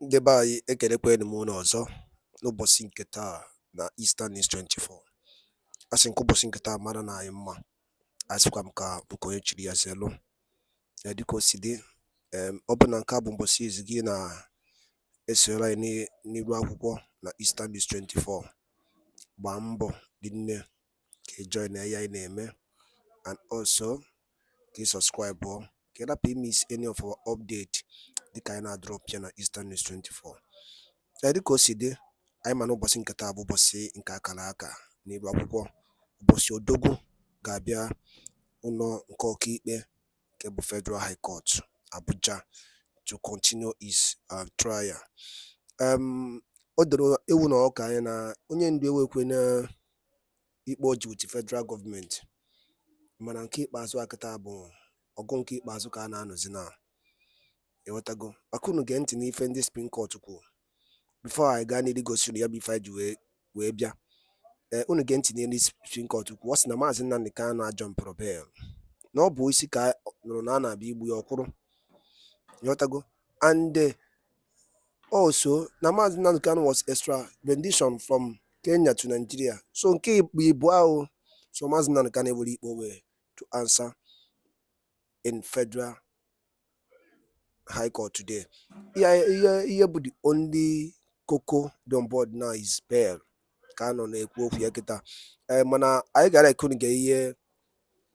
Ndị be anyị ekelekwanụ m unu ọzọ n'ụbọchị nke taa na Eastern News 24. Asị nke ụbọchị nke taa mara na anyị mma, asịkwa m ka nke onye chiri ya zelu dịka o si dị. Ọ bụ na nke a bụ ụbọchị izu gị na-esoro anyị n'iru akwụkwọ na Eastern News 24, gbaa mbọ dị nne ka ị join na ya anyị na-eme, and also ka ị subscribe ka ị rapụ miss any of our update dịka anyị na-drop ya na Eastern News 24. Dịka o si dị, anyị ma na ụbọchị nke taa bụ ụbọchị nke akara aka n'iru akwụkwọ, ụbọchị odogwu ga-abịa ụlọ nke ọkaikpe nke bụ Federal High Court Abuja to continue his trial. O doro ewu na ọka anyị na onye ndu ewekwe na ikpe oji with federal gọọmenti, mana nke ikpeazụ akịta bụ ọgụ nke ikpeazụ ka a na-anọzi na ewetago. Maka unu gee ntị n'ife ndị Supreme Court kwuo before anyị gaa n'ihu gosiri ya bụ ife anyị ji wee bịa. Unu gee ntị n'elu Supreme Court kwuo, ọ sị na Maazị Nnamdi Kanu ajọmpụrụ bel, na ọ bụ isi ka nụrụ na a na-abịa igbu ya ọkwụrụ, ewetago. And also na Maazị Nnamdi Kanu was extradition from Kenya to Nigeria. So nke ibu ahụ, so Maazị Nnamdi Kanu ewere ikpe wee to answer in Federal High Court today. Ihe bụ the only koko dị on board now is bail ka nọ na-ekwu okwu ya kịta. Mana anyị gara ekoniga ihe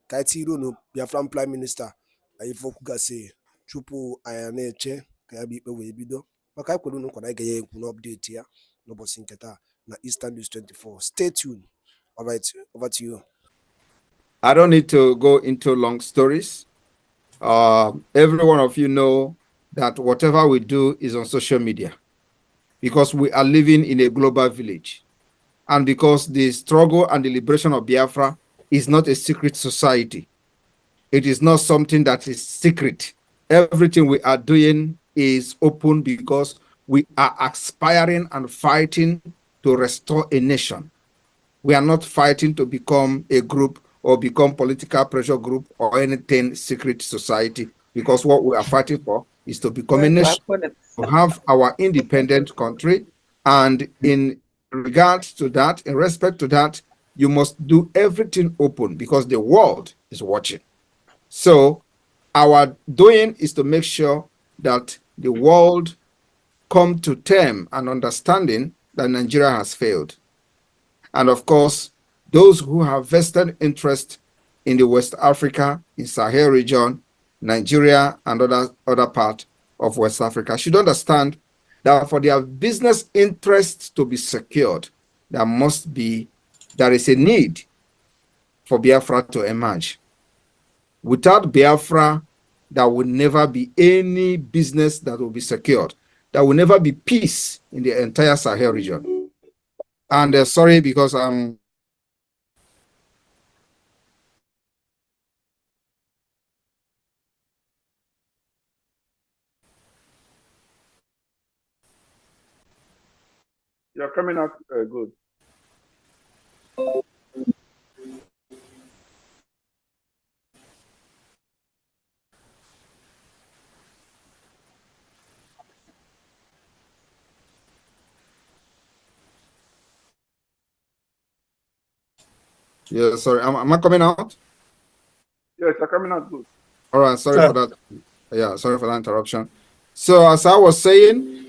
ka anyị tiri unu Biafran Prime Minister anyị fokwu gasị tupu anyị na-eche ka ya bụ ikpe wee bido. Maka anyị kwere unu nkwa na anyị ga-enye ekwu n'update ya n'ụbọchị nke taa na Eastern News 24. Stay tuned. All right, over to you. I don't need to go into long stories. Every one of you know that whatever we do is on social media, because we are living in a global village, and because the struggle and the liberation of Biafra is not a secret society. It is not something that is secret. Everything we are doing is open because we are aspiring and fighting to restore a nation. We are not fighting to become a group or become political pressure group or anything secret society, because what we are fighting for is to become a nation, to have our independent country. And in regards to that, in respect to that, you must do everything open because the world is watching. So our doing is to make sure that the world come to term and understanding that Nigeria has failed. And of course, those who have vested interest in the West Africa, in Sahel region, Nigeria, and other part of West Africa should understand that for their business interests to be secured, there is a need for Biafra to emerge. Without Biafra, there will never be any business that will be secured. There will never be peace in the entire Sahel region. And sorry, because I'm You're coming out good. Yeah, sorry. Am I coming out? Yes, you're coming out good. All right, sorry for that. Yeah, sorry for that interruption. So as I was saying,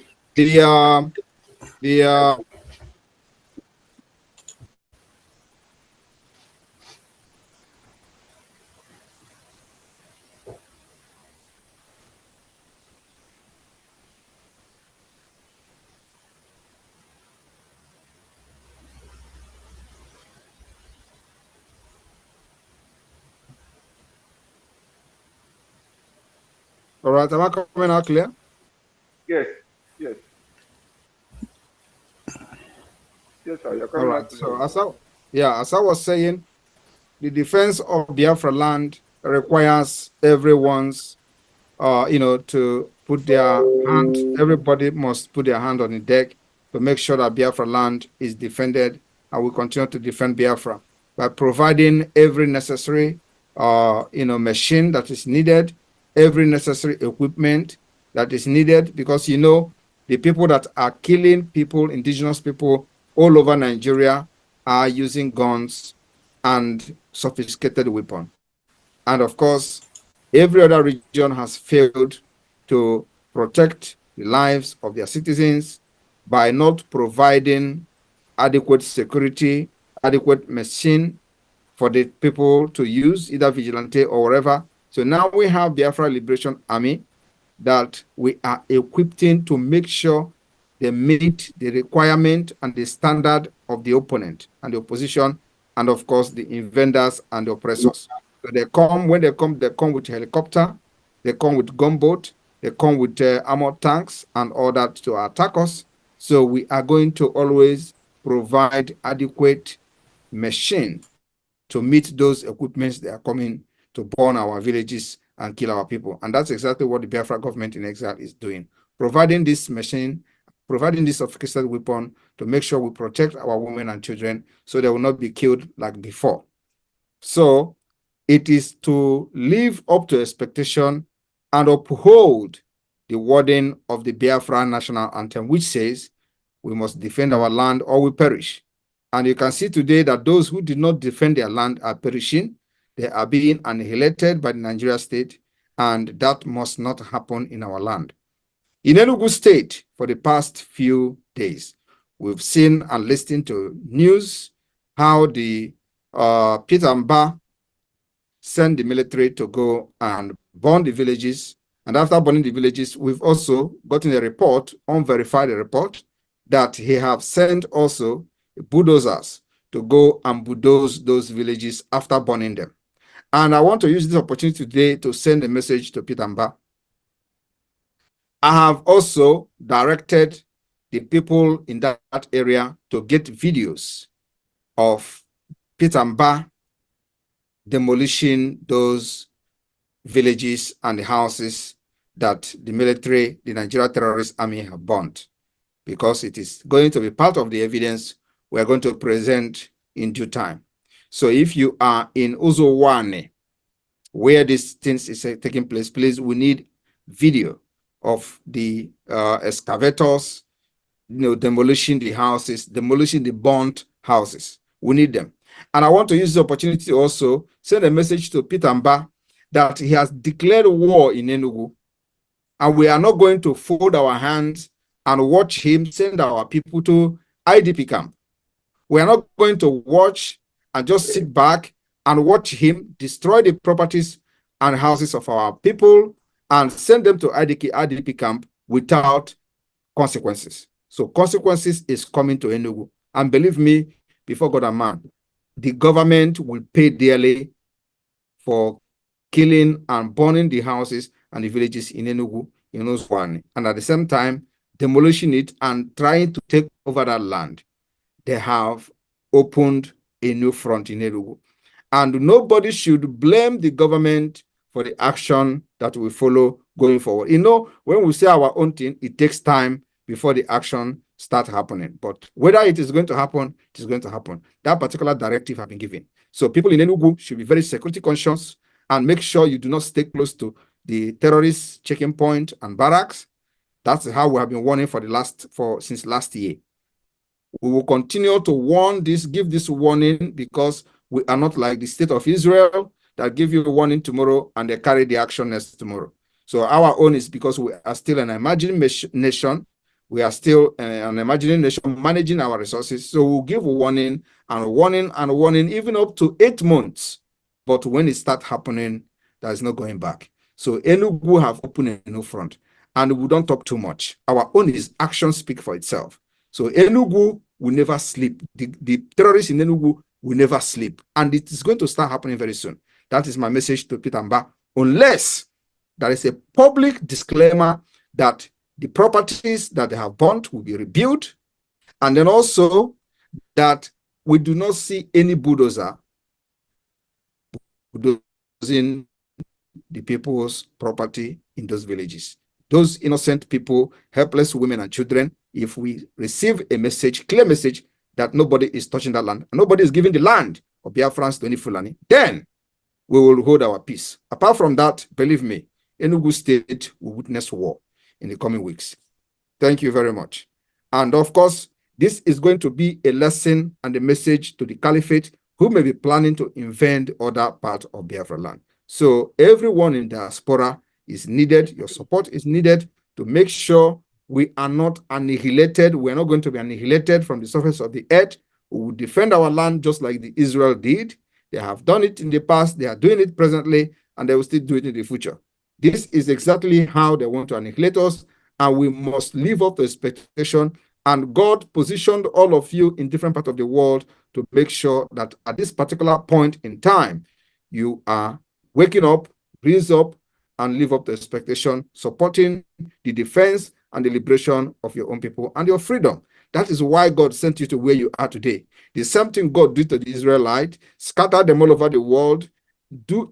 all right, am I coming out clear? Yes, yes. Yes, sir, you're coming out clear. So as I was saying, the defense of Biafra land requires everyone's, to put their hand, everybody must put their hand on the deck to make sure that Biafra land is defended, and we continue to defend Biafra by providing every necessary, machine that is needed, every necessary equipment that is needed, because, the the people that are killing people, indigenous people all over Nigeria, are using guns and sophisticated weapons. And of course, every other region has failed to protect the lives of their citizens by not providing adequate security, adequate machine for the people to use, either vigilante or whatever. So now we have Biafra Liberation Army that we are equipping to make sure they meet the requirement and the standard of the opponent and the opposition, and of course the invaders and the oppressors. So they come, when they come with helicopter, they come with gunboat, they come with armored tanks and all that to attack us. So we are going to always provide adequate machine to meet those equipments they are coming to burn our villages and kill our people. And that's exactly what the Biafra government in exile is doing, providing this machine, providing this sophisticated weapon to make sure we protect our women and children so they will not be killed like before. So it is to live up to expectation and uphold the wording of the Biafra national anthem, which says, we must defend our land or we perish. And you can see today that those who did not defend their land are perishing. They are being annihilated by the Nigeria state, and that must not happen in our land. In Enugu state, for the past few days, we've seen and listened to news how the Peter Mba sent the military to go and burn the villages. And after burning the villages, we've also gotten a report, unverified report, that he have sent also bulldozers to go and bulldoze those villages after burning them. And I want to use this opportunity today to send a message to Peter Mba. I have also directed the people in that area to get videos of Peter Mba demolishing those villages and the houses that the military, the Nigeria terrorist army have burnt, because it is going to be part of the evidence we are going to present in due time. So if you are in Uzowane, where these things is taking place, please, we need video of the excavators, demolishing the houses, demolishing the burnt houses. We need them. And I want to use the opportunity to also send a message to Peter Mba that he has declared war in Enugu, and we are not going to fold our hands and watch him send our people to IDP camp. We are not going to watch and just sit back and watch him destroy the properties and houses of our people and send them to IDP camp without consequences. So consequences is coming to Enugu. And believe me, before God and man, the government will pay dearly for killing and burning the houses and the villages in Enugu, in Oswani, and at the same time, demolishing it and trying to take over that land. They have opened a new front in Enugu. And nobody should blame the government for the action that we follow going forward. When we say our own thing, it takes time before the action starts happening. But whether it is going to happen, it is going to happen. That particular directive has been given. So people in Enugu should be very security conscious and make sure you do not stay close to the terrorist checking point and barracks. That's how we have been warning since last year. We will continue to give this warning, because we are not like the state of Israel that give you a warning tomorrow and they carry the action next tomorrow. So our own is because we are still an imaginary nation. We are still an imaginary nation managing our resources. So we'll give warning and warning and warning, even up to 8 months. But when it starts happening, there is no going back. So Enugu have opened a new front, and we don't talk too much. Our own is action speak for itself. So Enugu will never sleep. The terrorists in Enugu will never sleep. And it is going to start happening very soon. That is my message to Peter Mba. Unless there is a public disclaimer that the properties that they have burnt will be rebuilt, and then also that we do not see any bulldozer bulldozing the people's property in those villages. Those innocent people, helpless women and children, if we receive a message, clear message, that nobody is touching that land, and nobody is giving the land of BIAFRANS to any Fulani, then we will hold our peace. Apart from that, believe me, Enugu State will witness war in the coming weeks. Thank you very much. And of course, this is going to be a lesson and a message to the caliphate who may be planning to invade other parts of Biafra land. So everyone in diaspora is needed. Your support is needed to make sure we are not annihilated. We're not going to be annihilated from the surface of the earth. We will defend our land just like the Israel did. They have done it in the past. They are doing it presently, and they will still do it in the future. This is exactly how they want to annihilate us, and we must live up to expectation. And God positioned all of you in different parts of the world to make sure that at this particular point in time, you are waking up, raise up, and live up to expectation, supporting the defense and the liberation of your own people and your freedom. That is why God sent you to where you are today. The same thing God did to the Israelites, scattered them all over the world,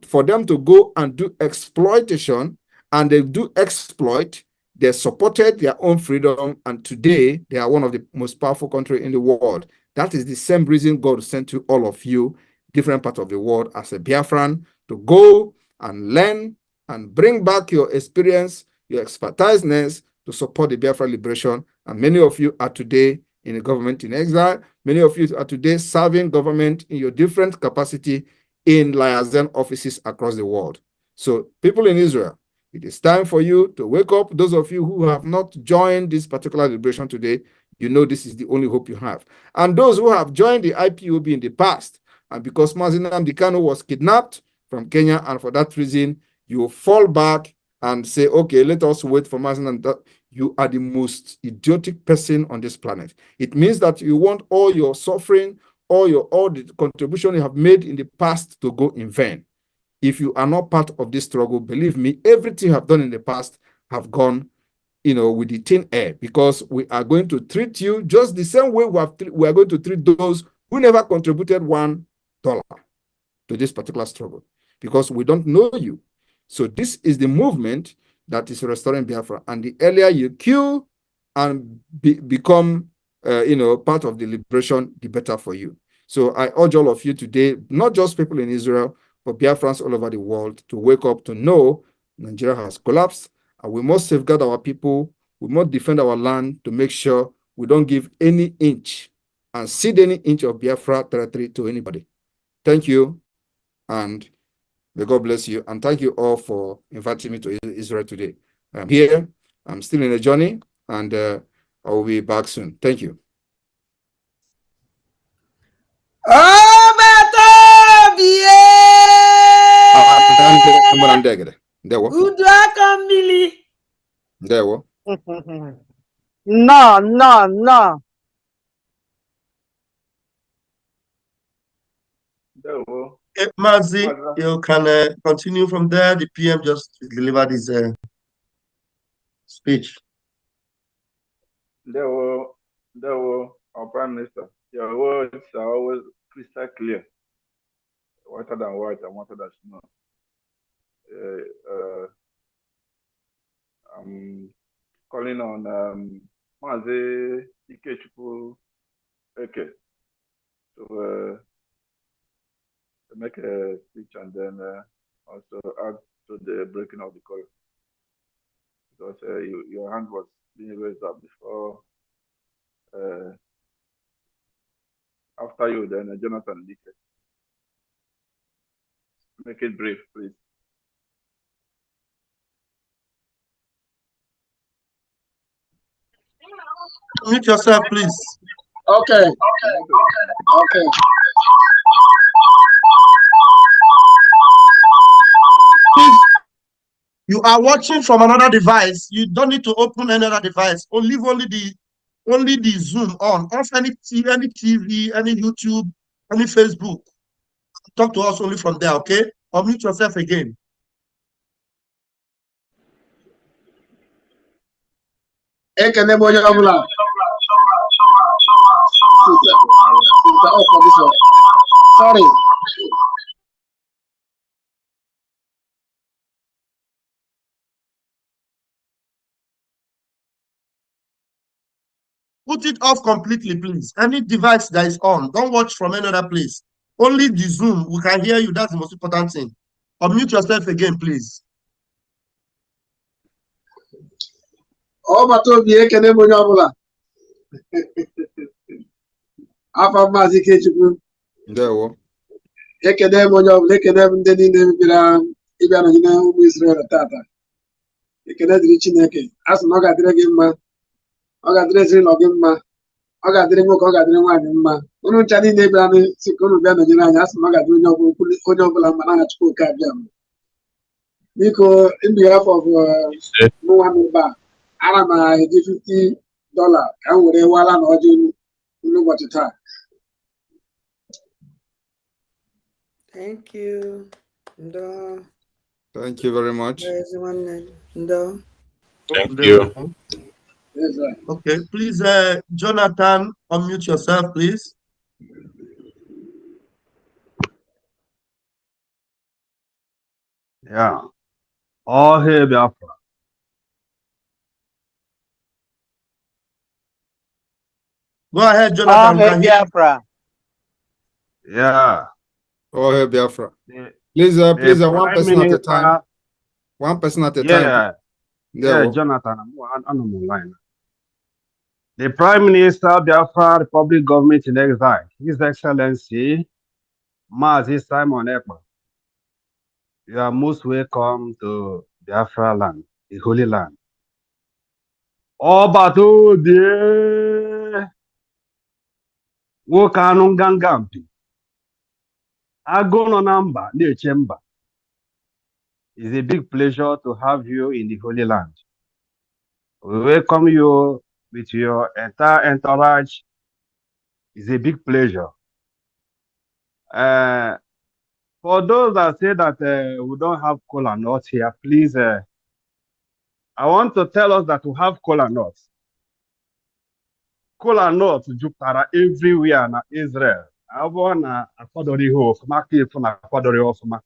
for them to go and do exploitation, and they do exploit. They supported their own freedom, and today they are one of the most powerful countries in the world. That is the same reason God sent to all of you, different parts of the world, as a Biafran, to go and learn and bring back your experience, your expertiseness to support the Biafra liberation. And many of you are today in a government in exile. Many of you are today serving government in your different capacity in liaison offices across the world. So people in Israel, it is time for you to wake up. Those of you who have not joined this particular liberation today, you know this is the only hope you have. And those who have joined the IPOB in the past, and because Mazi Nnamdi Kanu was kidnapped from Kenya, and for that reason, you fall back and say, okay, let us wait for Mazi Nnamdi. You are the most idiotic person on this planet. It means that you want all your suffering, all the contribution you have made in the past to go in vain. If you are not part of this struggle, believe me, everything you have done in the past have gone, with the thin air, because we are going to treat you just the same way we are going to treat those who never contributed $1 to this particular struggle, because we don't know you. So this is the movement that is restoring Biafra. And the earlier you queue and become, part of the liberation, the better for you. So I urge all of you today, not just people in Israel, but Biafrans all over the world, to wake up to know Nigeria has collapsed, and we must safeguard our people. We must defend our land to make sure we don't give any inch and cede any inch of Biafra territory to anybody. Thank you, and may God bless you. And thank you all for inviting me to Israel today. I'm here. I'm still in a journey, and I will be back soon. Thank you. No. Mazi, you can continue from there. The PM just delivered his speech. There were our Prime Minister. Your words are always crystal clear, whiter than white and whiter than snow. I'm calling on Mazi Ikechukwu Eke to make a speech, and then also add to the breaking of the call, because your hand was being raised up before. After you, then Jonathan Dike. Make it brief, please. Mute yourself, please. Okay. Please, you are watching from another device. You don't need to open another device. Or leave only the Zoom on. Off any TV, any YouTube, any Facebook. Talk to us only from there, okay? Or mute yourself again. Sorry. Put it off completely, please. Any device that is on, don't watch from any other place. Only the Zoom, we can hear you. That's the most important thing. Unmute yourself again, please. All but to be a Kenemonabula. After Mazikechu, There we Ekedemonab, Lekedem, Denim, Ibanina, Israel Tata. Ekened Richineke, as Noga Dragima, Oga dressing of him, Oga Dremo, Oga Drema, Unu Chani Nebani, Sikunu Banana, as Maga Unobula Manana Kabiam. Nico, in behalf of Mohammed Ba, Arama, $50, and with a Walla Nojin, know what it is. Thank you. Ndo. Thank you very much. There's one. Ndo. Thank you. Yes, sir. Okay, please, Jonathan, unmute yourself, please. Yeah. All hail Biafra. Go ahead, All Jonathan. hail Biafra. Yeah. Oh, hey, Biafra. The, Please, the please, one Prime person at a time. Minister. One person at a time. Yeah. There Yeah, we Jonathan, I'm online. The Prime Minister of Biafra Republic Government in Exile, His Excellency Mazi Simon Ekpa. You are most welcome to Biafra land, the Holy Land. Obato de Wokanu Gangampi. Agono Namba, near Chamber. It's a big pleasure to have you in the Holy Land. We welcome you with your entire entourage. It's a big pleasure. For those that say that we don't have cola nuts here, please, I want to tell us that we have cola nuts. Cola nuts jupụtara everywhere na Israel. Abụọ na akwadoro ihe ọfụma, aka efu na akwadoro ya ọfụma.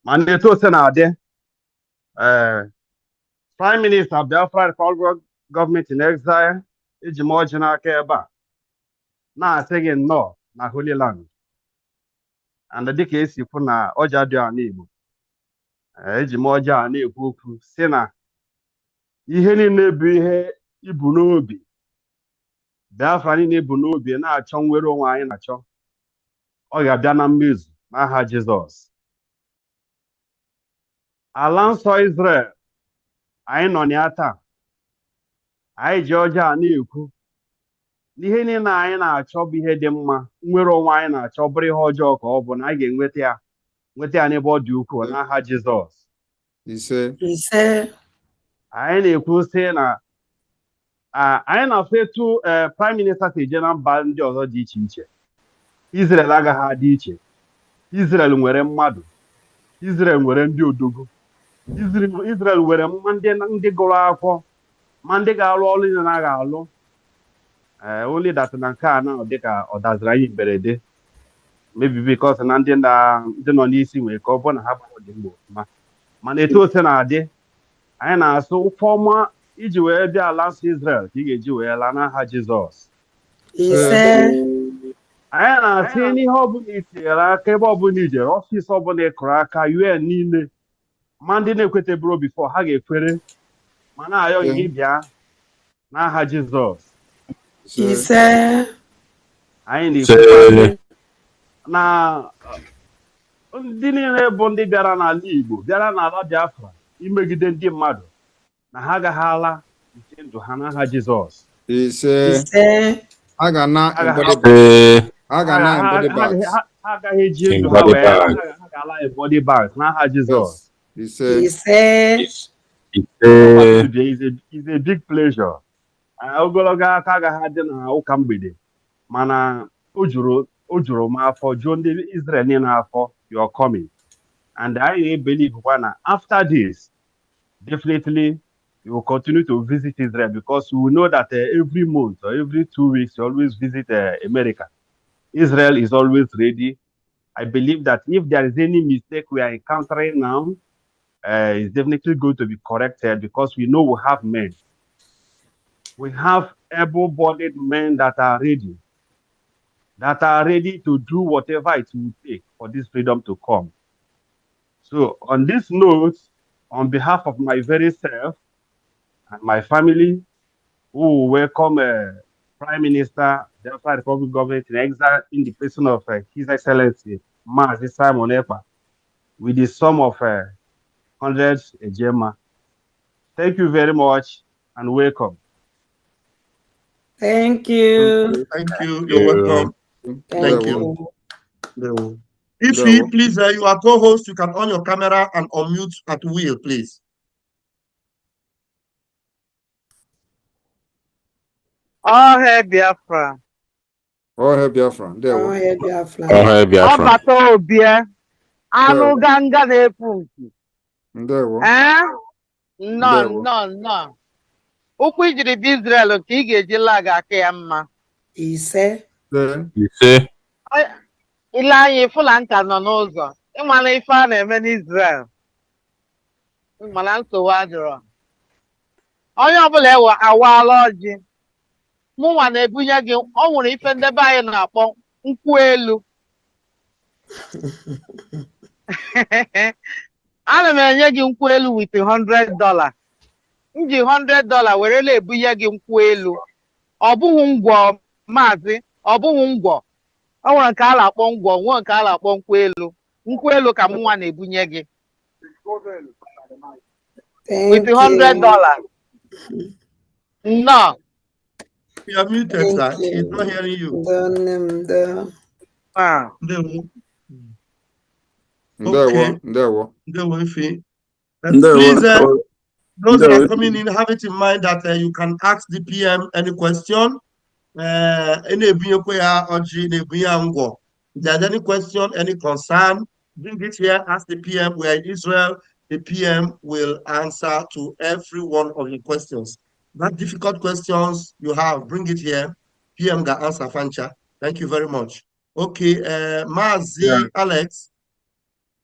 Mana etu ose na-adị, Prime Minister Biafra Republic Government in Exile, eji m ọjị n'aka ebe a, na-asị gị nnọọ na Holy Land. And dịka esi kwu na ọjị adịghị ana Igbo, eji m ọjị a na-ekwu okwu sị na ihe niile bụ ihe ibu n'obi, Biafra niile ibu n'obi na-achọ nwere onwe anyị na-achọ, ọ ga-abịa na mmezu n'aha Jizọs. Ala nsọ Israel, anyị nọ na ya taa, anyị ji ọjị a na-ekwu n'ihe niile anyị na-achọ bụ ihe dị mma, nwere onwe anyị na-achọ bụrụ ihe ọjọọ ka ọ bụ na anyị ga-enweta ya n'ebe ọ dị ukwuu n'aha Jizọs. Ise. Anyị na-ekwu sị na anyị na-afụ etu Prime Minister si eje na mba ndị ọzọ dị iche iche. Israel agaghị adị iche. Israel nwere mmadụ. Israel nwere ndị odogwu. Israel nwere ndị gụrụ akwụkwọ, ma ndị ga-alụ ọrụ niile na ga-alụ. Only that na nke a na dịka ọ daziri anyị mberede. Maybe because na ndị nọ n'isi nwere ka ọ bụ na ha dị mgbe ọfụma. Mana etu ose na-adị, anyị na-asụ ụfọ ọma iji wee bịa ala nsọ Israel ka ị ga-eji wee laa n'aha Jizọs. Ise. Anyị na-asị n'ihe ọbụla itinyere aka, ebe ọbụla ijere, ọfịs ọbụla ịkụrụ aka, UN niile, ma ndị na-ekweteburu bifo ha ga-ekwere, ma na-ayọ gị bịa n'aha Jizọs. Ise. Anyị na-ekwukwa na ndị niile bụ ndị bịara n'ala Igbo, bịara n'ala Biafra imegide ndị mmadụ, na ha agaghị ala nke ndụ ha n'aha Jizọs. Ise. ha agaghị eji ndụ ha wee ha ga-ala body bags n'aha Jizọs. Ise. Is a big pleasure. Ogologo aka agaghị adị na ụka mgbede, mana o juru m afọ, jụọ ndị Israel niile afọ, you are coming. And I believe na after this, definitely you will continue to visit Israel, because we know that every month or every 2 weeks you always visit America. Israel is always ready. I believe that if there is any mistake we are encountering now, it's definitely going to be corrected, because we know we have men. We have able-bodied men that are ready to do whatever it will take for this freedom to come. So on this note, on behalf of my very self, and my family, who will welcome Prime Minister, the Biafra Republic government in exile in the person of His Excellency Mazi Simon Ekpa, with the sum of 100 Ejema. Thank you very much and welcome. Thank you. Thank you. You're welcome. Thank you. you. If you please, you are co-host, you can on your camera and unmute at will, please. Oh, hey, Biafra. Oh, hey, Biafra. Oh, hey, Biafra. Oh, hey, Biafra. Oh, bato obia. Anu ganga na efunki. No. Ukwu ijiri bi Israel ka ị ga-eji laga aka ya mma. Ise. Ile anya ịfụla nka nọ n'ụzọ. Ịmala ife a na-eme n'Israel. Ịmala nsogbu adịrọ. Onye ọbụla awaala ọjị. Mụnwa na-ebunye gị, ọ nwere ife ndebe anyị na-akpọ nkwụ elu. Ana m enye gị nkwụ elu with $100. M ji $100 were na-ebunye gị nkwụ elu. Ọ bụghị ngwọ maazị, ọ bụghị ngwọ. Ọ nwere nke a na-akpọ ngwọ, nwee nke a na-akpọ nkwụ elu. Nkwụ elu ka mụnwa na-ebunye gị. With $100. No. You are muted, sir. He's not hearing you. Please, those that are coming in, have it in mind that you can ask the PM any question. If there's any question, any concern, bring it here, ask the PM. We are in Israel. The PM will answer to every one of your questions. That difficult questions you have, bring it here. PM can answer, Fancha. Thank you very much. Okay, Mazi, Alex,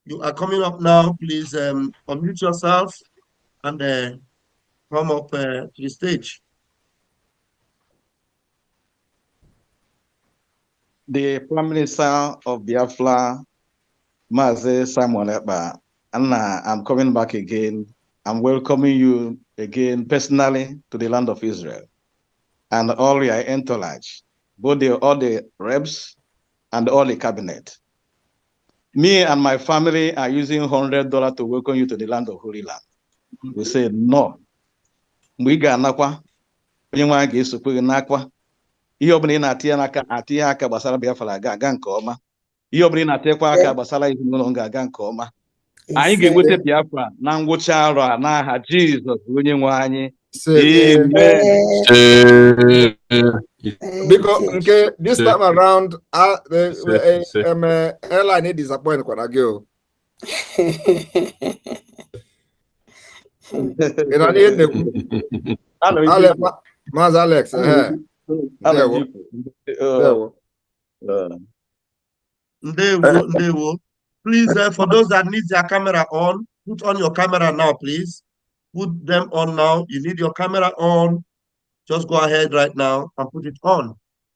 you are coming up now. Please unmute yourself and come up to the stage. The Prime Minister of Biafra, Mazi Simon Ekpa, and I'm coming back again. I'm welcoming you again personally to the land of Israel and all your entourage, both all the reps and all the cabinet. Me and my family are using $100 to welcome you to the land of Holy Land. We say no. We got nakwa. Onye nwa ga-esokwe gị nakwa. Ihe ọbụla ị na-atinye aka gbasara Biafra ga-aga nke ọma. Ihe ọbụla ị na-atekwa aka gbasara ezinụlọ ga-aga nke ọma. Anyị ga-enweta Biafra na ngwụcha arọ a n'aha Jizọs onye nwe anyị. Amen. Because okay, this time around, airline disappointed when I go. Alex, Please, for those that need their camera on, put on your camera now, please. Put them on now. You need your camera on. Just go ahead right now and put it on.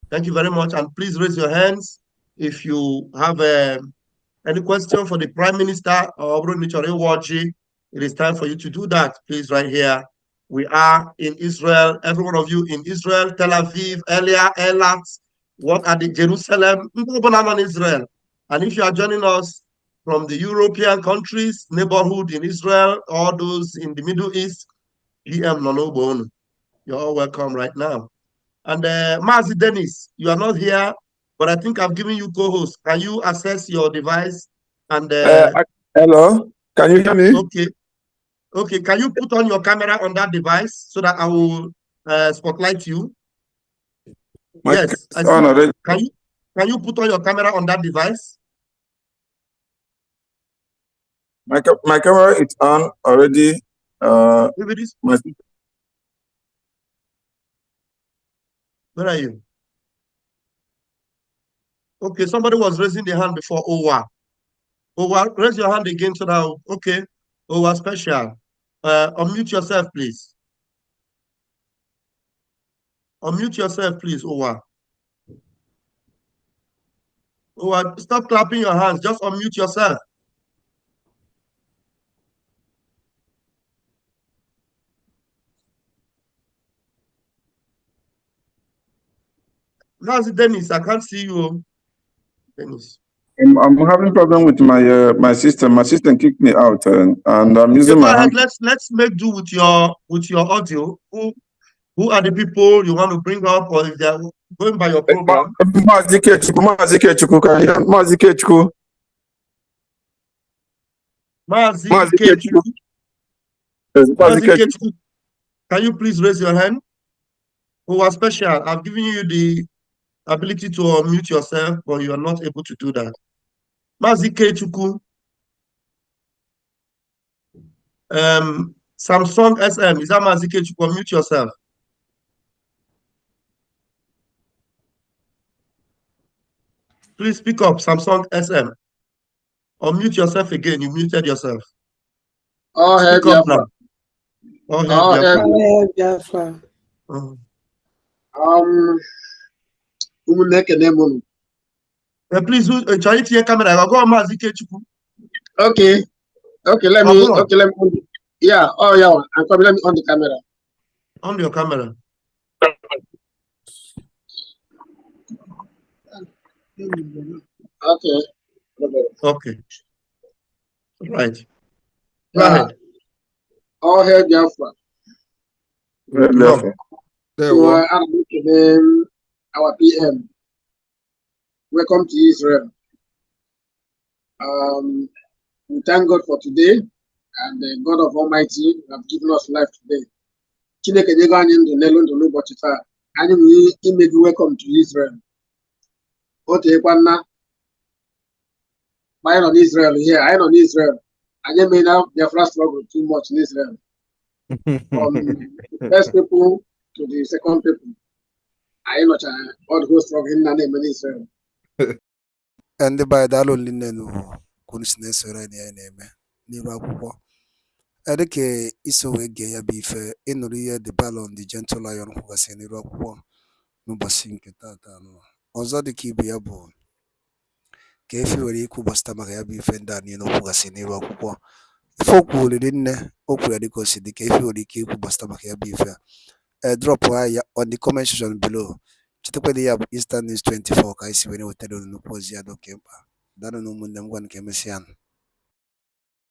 Thank you very much. And please raise your hands if you have any question for the Prime Minister or Waji. It is time for you to do that. Please, right here. We are in Israel. Every one of you in Israel, Tel Aviv, Elia, Elat, what are the Jerusalem, Israel. And if you are joining us from the European countries, neighborhood in Israel, or those in the Middle East, PM Nonobon. You're all welcome right now. And Mazi Dennis, you are not here, but I think I've given you co-host. Can you access your device? And hello, can you hear me? Okay. Okay, can you put on your camera on that device so that I will spotlight you? Yes, I see. Can you put on your camera on that device? My camera is on already. Where are you? Okay, somebody was raising their hand before. Owa, raise your hand again so that, okay. Owa special. Unmute yourself, please. Unmute yourself, please, Owa. Owa, stop clapping your hands. Just unmute yourself. How's Dennis? I can't see you. Dennis. I'm having problem with my my system. My system kicked me out, and I'm Okay, using go my ahead. hand. Let's make do with your audio. Who are the people you want to bring up, or if they're going by your program? Mazi Ikechukwu, can you hear? Mazi Ikechukwu. Mazi Mazi Ikechukwu. Ikechukwu. Yes, Mazi Mazi Ikechukwu. Ikechukwu. Can you please raise your hand? Who are special? I've given you the ability to unmute yourself, but you are not able to do that. Mazi Ikechukwu. Samsung SM. Is that Mazi Ikechukwu? Unmute yourself. Please speak up, Samsung SM. Unmute yourself again. You muted yourself. All hail Speak up Biafra. now. All hail All hail Biafra. Biafra. ụmụnne ekene m unu. Please, chọrọ itinye camera. I'll go on Mazi Ikechukwu. Okay, let me yeah, oh yeah, I'm coming. Let me on the camera. On your camera. Okay. Right. Go ahead. All hail Biafra. Biafra. So I'm looking our PM. Welcome to Israel. We thank God for today, and the God of Almighty have given us life today. Chineke nyego anyị ndụ n'elu ndụ n'ụbọchị taa. Anyị nwere ime gị welcome to Israel. O teekwa nna ma anyị nọ n'Israel here, anyị nọ n'Israel. Anyị made now Biafra struggle too much in Israel. From the first people to the second people. Anyị nọcha all the whole struggle in the name of Israel. And the by the lonely nenu kunisnes or any name. Nirapo. Edeke iso gay a beef in rear the ballon, the gentle lion who was in Iraq war. No basink tata no. Ozo the key be a bone. Kefi were equal bastama ya beef and dan you know who was in Iraq war. Folk would didn't okura the cosi the kefi or the key who bastama ya beef. Drop wire on the comment section below. Chitopedi Eastern News 24. I see when you tell you no pose ya do kempa. Dano no mun them one kemesian.